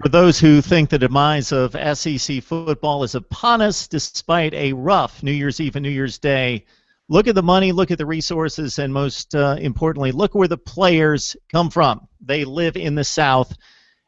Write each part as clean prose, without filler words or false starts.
For those who think the demise of SEC football is upon us, despite a rough New Year's Eve and New Year's Day, look at the money, look at the resources, and most importantly, look where the players come from. They live in the South,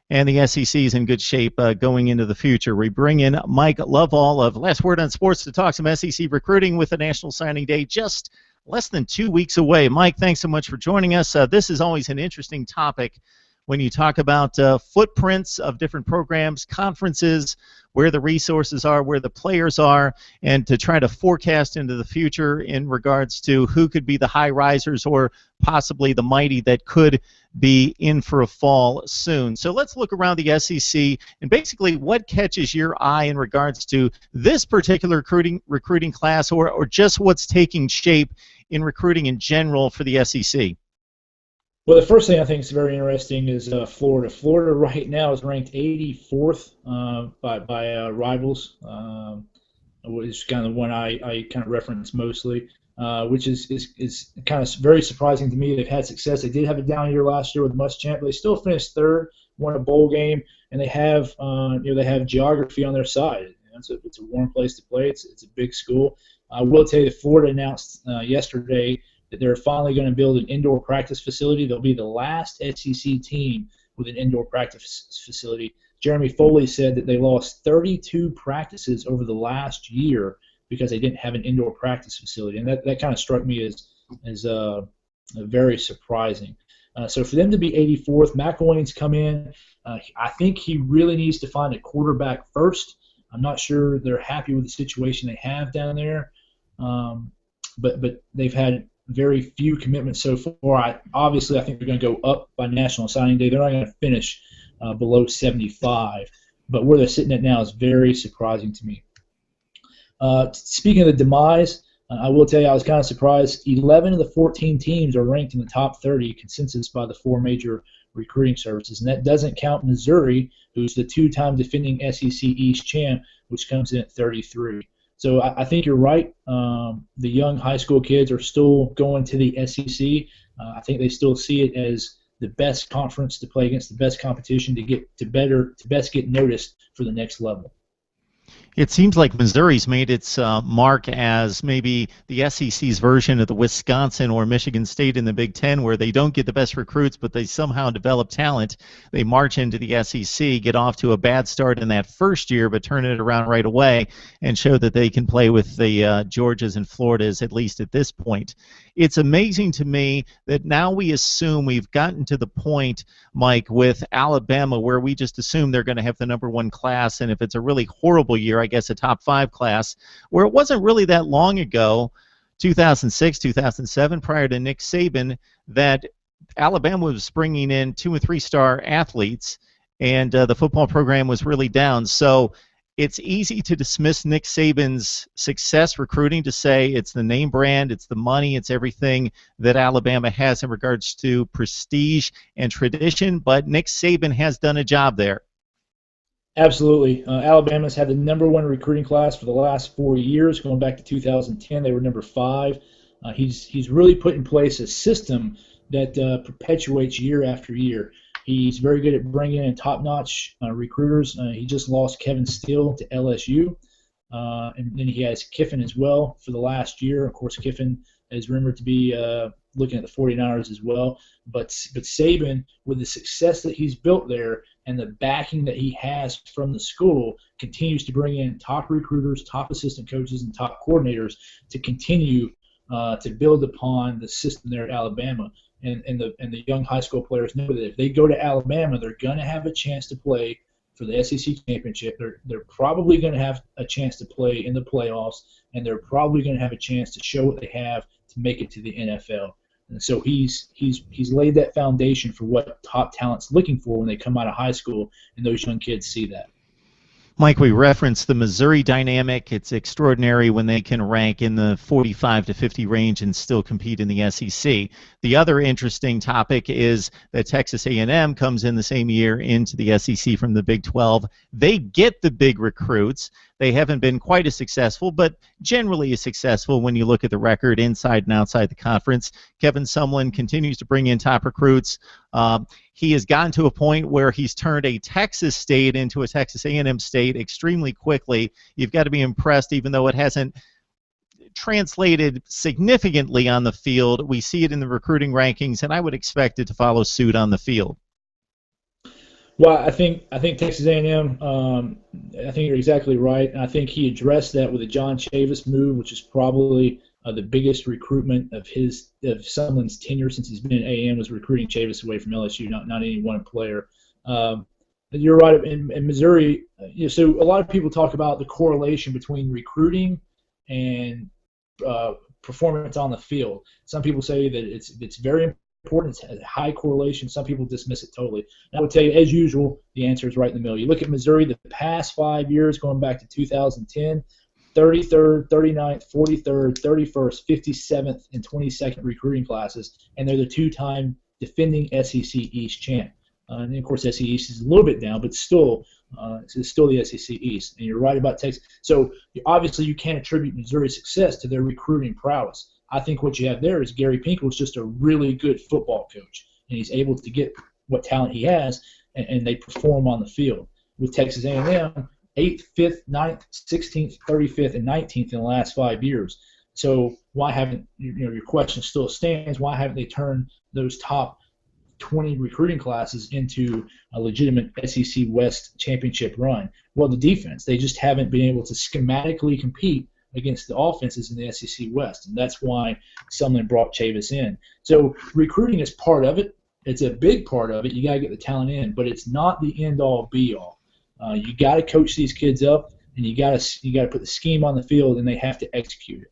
and the SEC is in good shape going into the future. We bring in Mike Loveall of Last Word on Sports to talk some SEC recruiting with the National Signing Day just less than 2 weeks away. Mike, thanks so much for joining us. This is always an interesting topic when you talk about footprints of different programs, conferences, where the resources are, where the players are, and to try to forecast into the future in regards to who could be the high risers or possibly the mighty that could be in for a fall soon. So let's look around the SEC and basically what catches your eye in regards to this particular recruiting class or just what's taking shape in recruiting in general for the SEC. Well, the first thing I think is very interesting is Florida. Florida right now is ranked 84th by Rivals, which is kind of the one I kind of reference mostly, which is kind of very surprising to me. They've had success. They did have a down year last year with Muschamp, but they still finished third, won a bowl game, and they have they have geography on their side. It's a warm place to play. It's a big school. I will tell you that Florida announced yesterday that they're finally going to build an indoor practice facility. They'll be the last SEC team with an indoor practice facility. Jeremy Foley said that they lost 32 practices over the last year because they didn't have an indoor practice facility, and that kind of struck me as very surprising. So for them to be 84th, McElwain's come in. I think he really needs to find a quarterback first. I'm not sure they're happy with the situation they have down there, but they've had very few commitments so far. Obviously, I think they're going to go up by National Signing Day. They're not going to finish below 75, but where they're sitting at now is very surprising to me. Speaking of the demise, I will tell you I was kind of surprised. 11 of the 14 teams are ranked in the top 30 consensus by the four major recruiting services, and that doesn't count Missouri, who's the two-time defending SEC East champ, which comes in at 33. So I think you're right. The young high school kids are still going to the SEC. I think they still see it as the best conference to play against, the best competition to best get noticed for the next level. It seems like Missouri's made its mark as maybe the SEC's version of the Wisconsin or Michigan State in the Big Ten, where they don't get the best recruits, but they somehow develop talent. They march into the SEC, get off to a bad start in that first year, but turn it around right away and show that they can play with the Georgias and Floridas, at least at this point. It's amazing to me that now we assume we've gotten to the point, Mike, with Alabama, where we just assume they're going to have the #1 class, and if it's a really horrible year, I guess a top 5 class, where it wasn't really that long ago, 2006, 2007, prior to Nick Saban, that Alabama was bringing in 2- and 3-star athletes, and the football program was really down. So it's easy to dismiss Nick Saban's success recruiting, to say it's the name brand, it's the money, it's everything that Alabama has in regards to prestige and tradition, but Nick Saban has done a job there. Absolutely. Alabama's had the #1 recruiting class for the last 4 years. Going back to 2010, they were number 5. He's really put in place a system that perpetuates year after year. He's very good at bringing in top-notch recruiters. He just lost Kevin Steele to LSU, and then he has Kiffin as well for the last year. Of course, Kiffin is rumored to be looking at the 49ers as well. But Saban, with the success that he's built there and the backing that he has from the school, continues to bring in top recruiters, top assistant coaches, and top coordinators to continue to build upon the system there at Alabama. And the young high school players know that if they go to Alabama, they're going to have a chance to play for the SEC championship. They're probably going to have a chance to play in the playoffs, and they're probably going to have a chance to show what they have to make it to the NFL. And so he's laid that foundation for what top talent's looking for when they come out of high school, and those young kids see that. Mike, we referenced the Missouri dynamic. It's extraordinary when they can rank in the 45 to 50 range and still compete in the SEC. The other interesting topic is that Texas A&M comes in the same year into the SEC from the Big 12. They get the big recruits. They haven't been quite as successful, but generally as successful when you look at the record inside and outside the conference. Kevin Sumlin continues to bring in top recruits. he has gotten to a point where he's turned a Texas state into a Texas A&M state extremely quickly. You've got to be impressed, even though it hasn't translated significantly on the field. We see it in the recruiting rankings, and I would expect it to follow suit on the field. Well, I think Texas A&M. I think you're exactly right, and I think he addressed that with the John Chavis move, which is probably the biggest recruitment of Sumlin's tenure since he's been in A&M, was recruiting Chavis away from LSU, not any one player. You're right. In Missouri, so a lot of people talk about the correlation between recruiting and performance on the field. Some people say that it's very important. It's a high correlation. Some people dismiss it totally. And I would tell you, as usual, the answer is right in the middle. You look at Missouri the past 5 years, going back to 2010, 33rd, 39th, 43rd, 31st, 57th, and 22nd recruiting classes, and they're the two-time defending SEC East champ. And of course, SEC East is a little bit down, but still, it's still the SEC East. And you're right about Texas. So obviously, you can't attribute Missouri's success to their recruiting prowess. I think what you have there is Gary Pinkel is just a really good football coach, and he's able to get what talent he has, and they perform on the field. With Texas A&M, 8th, 5th, 9th, 16th, 35th, and 19th in the last 5 years. So why haven't your question still stands? Why haven't they turned those top 20 recruiting classes into a legitimate SEC West championship run? Well, the defense. They just haven't been able to schematically compete against the offenses in the SEC West, and that's why Sumlin brought Chavis in. So recruiting is part of it. It's a big part of it. You got to get the talent in, but it's not the end-all, be-all. You got to coach these kids up, and you got to put the scheme on the field, and they have to execute it.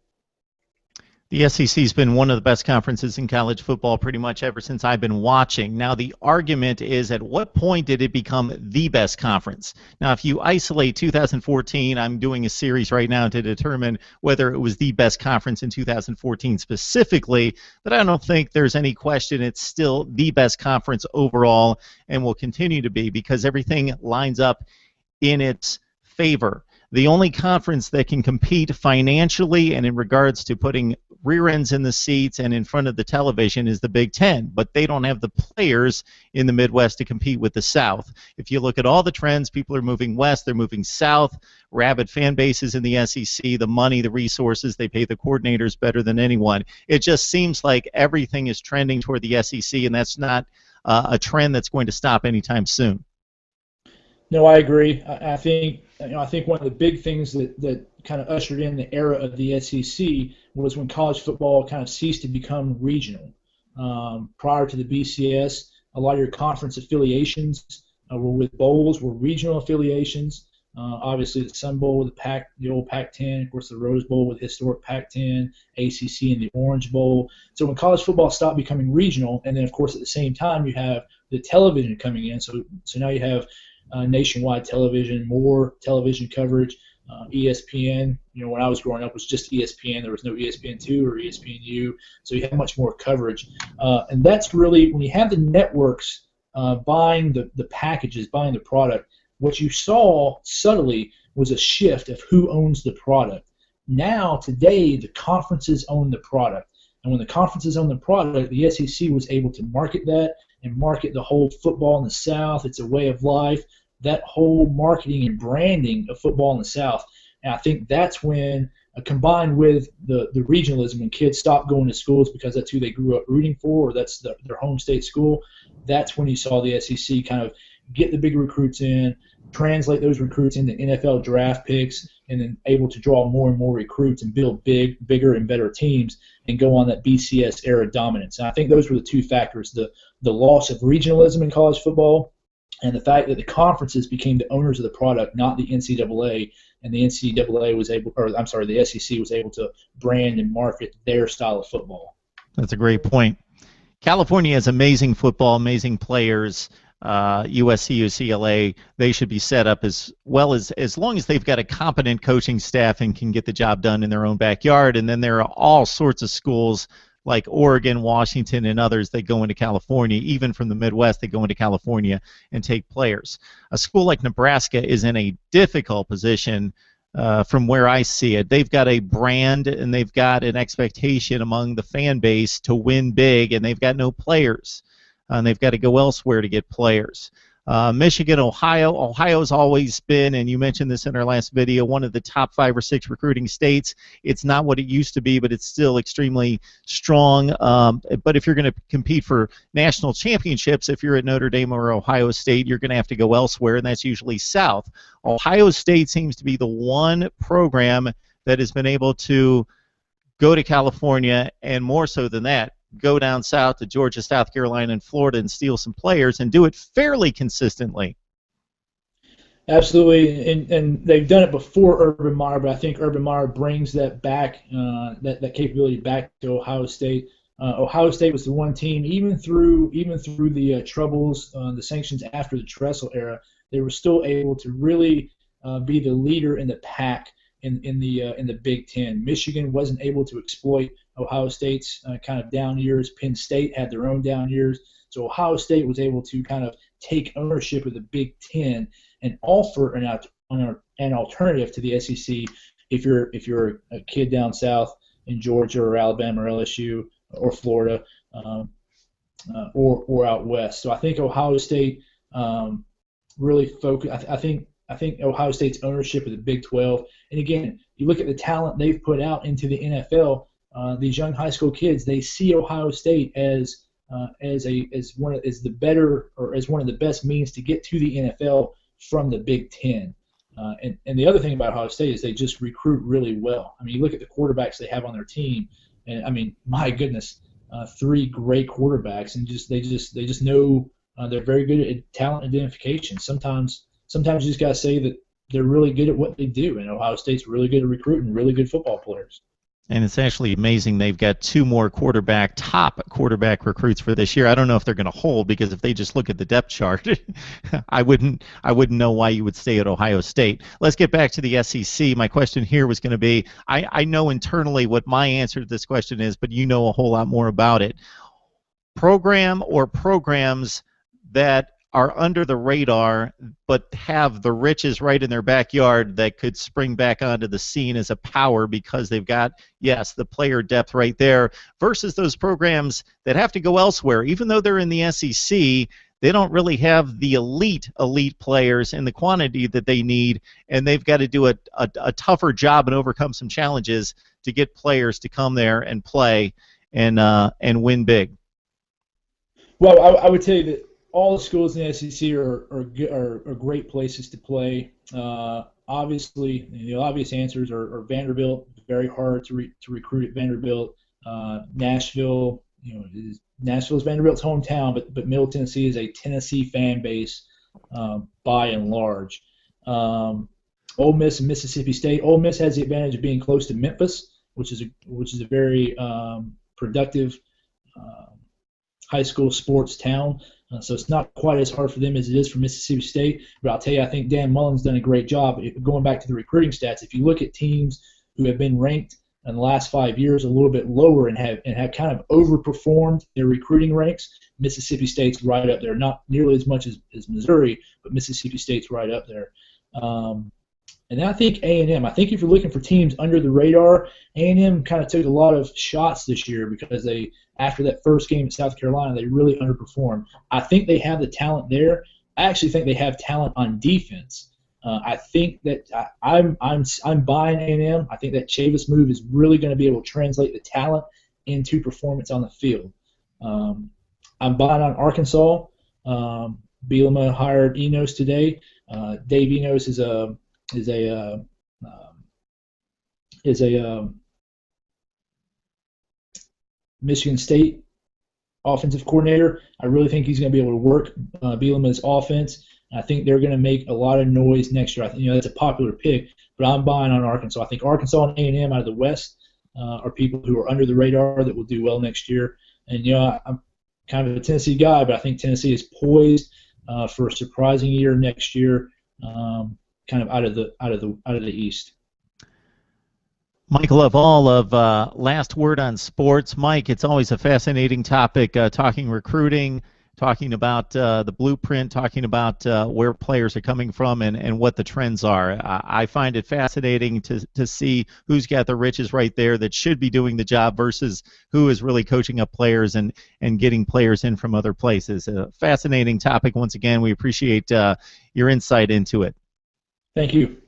The SEC's been one of the best conferences in college football pretty much ever since I've been watching. Now, the argument is, at what point did it become the best conference? Now, if you isolate 2014, I'm doing a series right now to determine whether it was the best conference in 2014 specifically, but I don't think there's any question it's still the best conference overall and will continue to be, because everything lines up in its favor. The only conference that can compete financially and in regards to putting rear ends in the seats and in front of the television is the Big Ten, but they don't have the players in the Midwest to compete with the South. If you look at all the trends, people are moving west, they're moving south, rabid fan bases in the SEC, the money, the resources, they pay the coordinators better than anyone. It just seems like everything is trending toward the SEC, and that's not a trend that's going to stop anytime soon. No, I agree. I think one of the big things that kind of ushered in the era of the SEC was when college football kind of ceased to become regional. Prior to the BCS, a lot of your conference affiliations were with bowls, were regional affiliations. Obviously, the Sun Bowl with the old Pac-10, of course, the Rose Bowl with historic Pac-10, ACC, and the Orange Bowl. So when college football stopped becoming regional, and then, of course, at the same time, you have the television coming in. So now you have nationwide television, more television coverage. ESPN, when I was growing up, was just ESPN. There was no ESPN2 or ESPNU, so you have much more coverage. And that's really, when you have the networks buying the packages, buying the product, what you saw subtly was a shift of who owns the product. Now, today, the conferences own the product. And when the conferences own the product, the SEC was able to market that and market the whole football in the South. It's a way of life. That whole marketing and branding of football in the South. And I think that's when, combined with the regionalism, when kids stop going to schools because that's who they grew up rooting for, or that's their home state school, that's when you saw the SEC kind of get the big recruits in, translate those recruits into NFL draft picks, and then able to draw more and more recruits and build bigger and better teams and go on that BCS era dominance. And I think those were the two factors, the loss of regionalism in college football and the fact that the conferences became the owners of the product, not the NCAA, and the NCAA was able, or I'm sorry, the SEC was able to brand and market their style of football. That's a great point. California has amazing football, amazing players. USC, UCLA, they should be set up as well as long as they've got a competent coaching staff and can get the job done in their own backyard. And then there are all sorts of schools like Oregon, Washington, and others that go into California, even from the Midwest, they go into California and take players. A school like Nebraska is in a difficult position from where I see it. They've got a brand and they've got an expectation among the fan base to win big, and they've got no players. and they've got to go elsewhere to get players. Michigan, Ohio. Ohio's always been, and you mentioned this in our last video, one of the top 5 or 6 recruiting states. It's not what it used to be, but it's still extremely strong. But if you're going to compete for national championships, if you're at Notre Dame or Ohio State, you're going to have to go elsewhere, and that's usually south. Ohio State seems to be the one program that has been able to go to California, and more so than that, go down south to Georgia, South Carolina, and Florida and steal some players and do it fairly consistently. Absolutely, and they've done it before Urban Meyer, but I think Urban Meyer brings that back, that capability back to Ohio State. Ohio State was the one team, even through the troubles, the sanctions after the Tressel era, they were still able to really be the leader in the pack in the Big Ten. Michigan wasn't able to exploit Ohio State's kind of down years. Penn State had their own down years. So Ohio State was able to kind of take ownership of the Big Ten and offer an alternative to the SEC if you're a kid down south in Georgia or Alabama or LSU or Florida or out west. So I think Ohio State really focused. I think Ohio State's ownership of the Big 12, and again, you look at the talent they've put out into the NFL. These young high school kids, they see Ohio State as one of the best means to get to the NFL from the Big Ten. And the other thing about Ohio State is they just recruit really well. I mean, you look at the quarterbacks they have on their team, and I mean, my goodness, 3 great quarterbacks, and they just know they're very good at talent identification. Sometimes you just gotta say that they're really good at what they do, and Ohio State's really good at recruiting really good football players. And it's actually amazing they've got 2 more top quarterback recruits for this year. I don't know if they're going to hold, because if they just look at the depth chart, I wouldn't know why you would stay at Ohio State. Let's get back to the SEC. My question here was going to be, I know internally what my answer to this question is, but you know a whole lot more about it. Program or programs that are under the radar but have the riches right in their backyard that could spring back onto the scene as a power because they've got, yes, the player depth right there, versus those programs that have to go elsewhere. Even though they're in the SEC, they don't really have the elite players in the quantity that they need, and they've got to do a tougher job and overcome some challenges to get players to come there and play and win big. Well, I would tell you that all the schools in the SEC are great places to play. Obviously, the obvious answers are Vanderbilt. Very hard to recruit at Vanderbilt. Nashville, Nashville's Vanderbilt's hometown, but Middle Tennessee is a Tennessee fan base by and large. Ole Miss and Mississippi State. Ole Miss has the advantage of being close to Memphis, which is a very productive high school sports town. So it's not quite as hard for them as it is for Mississippi State. But I'll tell you, I think Dan Mullen's done a great job. Going back to the recruiting stats, if you look at teams who have been ranked in the last 5 years a little bit lower and have kind of overperformed their recruiting ranks, Mississippi State's right up there. Not nearly as much as Missouri, but Mississippi State's right up there. And then I think A&M. I think if you're looking for teams under the radar, A&M kind of took a lot of shots this year because after that first game at South Carolina, they really underperformed. I think they have the talent there. I actually think they have talent on defense. I think that I'm buying A&M. I think that Chavis move is really going to be able to translate the talent into performance on the field. I'm buying on Arkansas. Bielema hired Enos today. Dave Enos is a Michigan State offensive coordinator. I really think he's going to be able to work Bielema's offense. I think they're going to make a lot of noise next year. I think that's a popular pick, but I'm buying on Arkansas. I think Arkansas and A&M out of the West are people who are under the radar that will do well next year. And I'm kind of a Tennessee guy, but I think Tennessee is poised for a surprising year next year. Kind of out of the East. Mike Loveall of Last Word on Sports. Mike, it's always a fascinating topic talking recruiting, talking about the blueprint, talking about where players are coming from and what the trends are. I find it fascinating to see who's got the riches right there that should be doing the job versus who is really coaching up players and getting players in from other places. A fascinating topic once again. We appreciate your insight into it. Thank you.